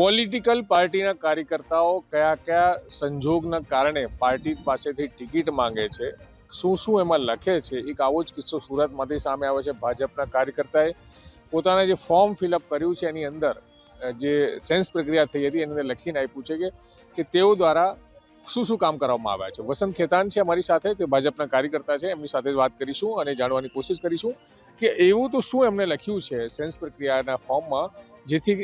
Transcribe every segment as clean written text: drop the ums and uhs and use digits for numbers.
Political પાર્ટીના કાર્યકર્તાઓ કયા કયા સંજોગના કારણે પાર્ટી પાસેથી ટિકિટ માંગે છે, શું શું એમાં લખે છે, એક આવો જ કિસ્સો સુરતમાંથી સામે આવ્યો છે। ભાજપના કાર્યકર્તાએ પોતાના જે ફોર્મ ફિલઅપ કર્યું છે એની અંદર જે સેન્સ પ્રક્રિયા થઈ હતી એની અંદર લખીને આપ્યું છે કે તેઓ દ્વારા શું શું કામ કરવામાં આવ્યા છે। વસંત ખેતાન છે અમારી સાથે, તે ભાજપના કાર્યકર્તા છે, એમની સાથે વાત કરીશું અને જાણવાની કોશિશ કરીશું કે એવું તો શું એમને લખ્યું છે સેન્સ પ્રક્રિયાના ફોર્મમાં જેથી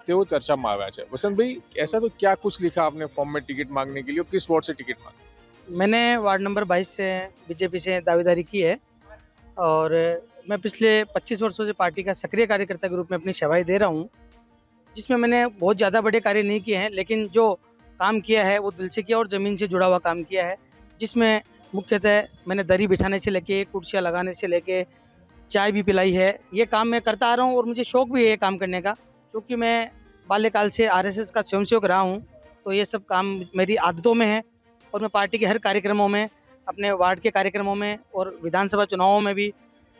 તેઓ ચર્ચામાં આવ્યા છે। वसंत भाई, ऐसा तो क्या कुछ लिखा आपने फॉर्म में टिकट मांगने के लिए, किस वोट से टिकट मांगी? मैंने वार्ड नंबर 22 से बीजेपी से दावेदारी की है और मैं पिछले 25 वर्षों से पार्टी का सक्रिय कार्यकर्ता के रूप में अपनी सेवाएं दे रहा हूं, जिसमें मैंने बहुत ज़्यादा बड़े कार्य नहीं किए हैं, लेकिन जो काम किया है वो दिल से किया और ज़मीन से जुड़ा हुआ काम किया है, जिसमें मुख्यतः मैंने दरी बिछाने से लेके कुर्सियाँ लगाने से लेके चाय भी पिलाई है। ये काम मैं करता आ रहा हूँ और मुझे शौक़ भी है ये काम करने का, क्योंकि मैं बाल्यकाल से आरएसएस का स्वयंसेवक रहा हूँ, तो ये सब काम मेरी आदतों में है और मैं पार्टी के हर कार्यक्रमों में, अपने वार्ड के कार्यक्रमों में और विधानसभा चुनावों में भी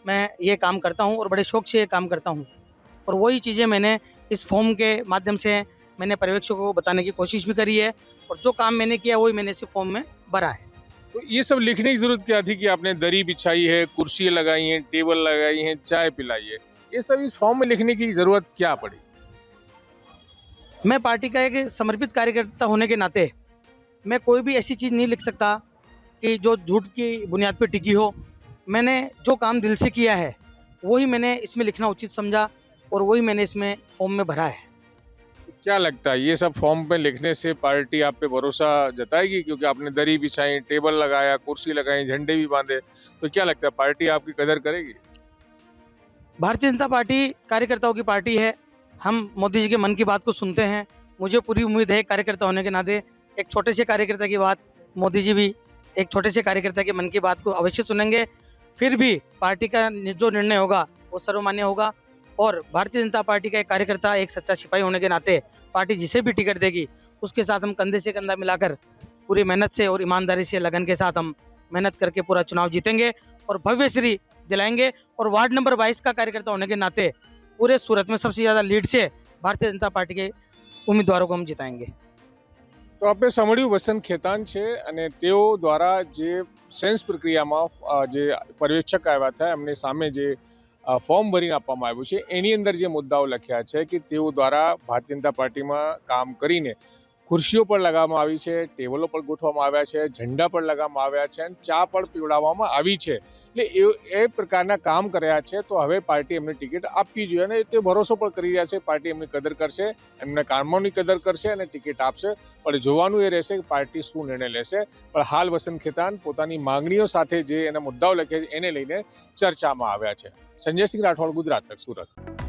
मैं ये काम करता हूँ और बड़े शौक़ से ये काम करता हूँ। और वही चीज़ें मैंने इस फॉर्म के माध्यम से मैंने पर्यवेक्षकों को बताने की कोशिश भी करी है और जो काम मैंने किया वही मैंने इस फॉर्म में भरा है। तो ये सब लिखने की जरूरत क्या थी कि आपने दरी बिछाई है, कुर्सियाँ लगाई हैं, टेबल लगाई हैं, चाय पिलाई है, ये सब इस फॉर्म में लिखने की जरूरत क्या पड़ी? मैं पार्टी का एक समर्पित कार्यकर्ता होने के नाते मैं कोई भी ऐसी चीज़ नहीं लिख सकता कि जो झूठ की बुनियाद पर टिकी हो। मैंने जो काम दिल से किया है वही मैंने इसमें लिखना उचित समझा और वही मैंने इसमें फॉर्म में भरा है। क्या लगता है ये सब फॉर्म पे लिखने से पार्टी आप पे भरोसा जताएगी, क्योंकि आपने दरी बिछाई, टेबल लगाया, कुर्सी लगाई, झंडे भी बांधे, तो क्या लगता है पार्टी आपकी कदर करेगी? भारतीय जनता पार्टी कार्यकर्ताओं की पार्टी है। हम मोदी जी के मन की बात को सुनते हैं। मुझे पूरी उम्मीद है कार्यकर्ता होने के नाते एक छोटे से कार्यकर्ता की बात मोदी जी भी एक छोटे से कार्यकर्ता के मन की बात को अवश्य सुनेंगे। फिर भी पार्टी का जो निर्णय होगा वो सर्वमान्य होगा और भारतीय जनता पार्टी का एक कार्यकर्ता, एक सच्चा सिपाही होने के नाते पार्टी जिसे भी टिकट देगी उसके साथ हम कंधे से कंधा मिलाकर पूरी मेहनत से और ईमानदारी से, लगन के साथ हम मेहनत करके पूरा चुनाव जीतेंगे और भव्यश्री दिलाएंगे। और वार्ड नंबर 22 का कार्यकर्ता होने के नाते पूरे सूरत में सबसे ज़्यादा लीड से भारतीय जनता पार्टी के उम्मीदवारों को हम जिताएंगे। તો આપણે સાંભળ્યું વસંત ખેતાન છે અને તેઓ દ્વારા જે સેન્સ પ્રક્રિયામાં જે પર્યવેક્ષક આવ્યા હતા એમની સામે જે ફોર્મ ભરીને આપવામાં આવ્યું છે એની અંદર જે મુદ્દાઓ લખ્યા છે કે તેઓ દ્વારા ભારતીય જનતા પાર્ટીમાં કામ કરીને ખુરશીઓ પર લગાવવામાં આવી છે, ટેબલો પર ગોઠવવામાં આવ્યા છે, ઝંડા પર લગાવવામાં આવ્યા છે અને ચા પણ પીવડાવવામાં આવી છે। એટલે એ પ્રકારના કામ કર્યા છે, તો હવે પાર્ટી એમને ટિકિટ આપવી જોઈએ અને તે ભરોસો પણ કરી રહ્યા છે પાર્ટી એમની કદર કરશે, એમના કામોની કદર કરશે અને ટિકિટ આપશે। પણ જોવાનું એ રહેશે કે પાર્ટી શું નિર્ણય લેશે। પણ હાલ વસંત ખેતાન પોતાની માંગણીઓ સાથે જે એના મુદ્દાઓ લખ્યા છે એને લઈને ચર્ચામાં આવ્યા છે। સંજય સિંહ રાઠોડ, ગુજરાત તક, સુરત।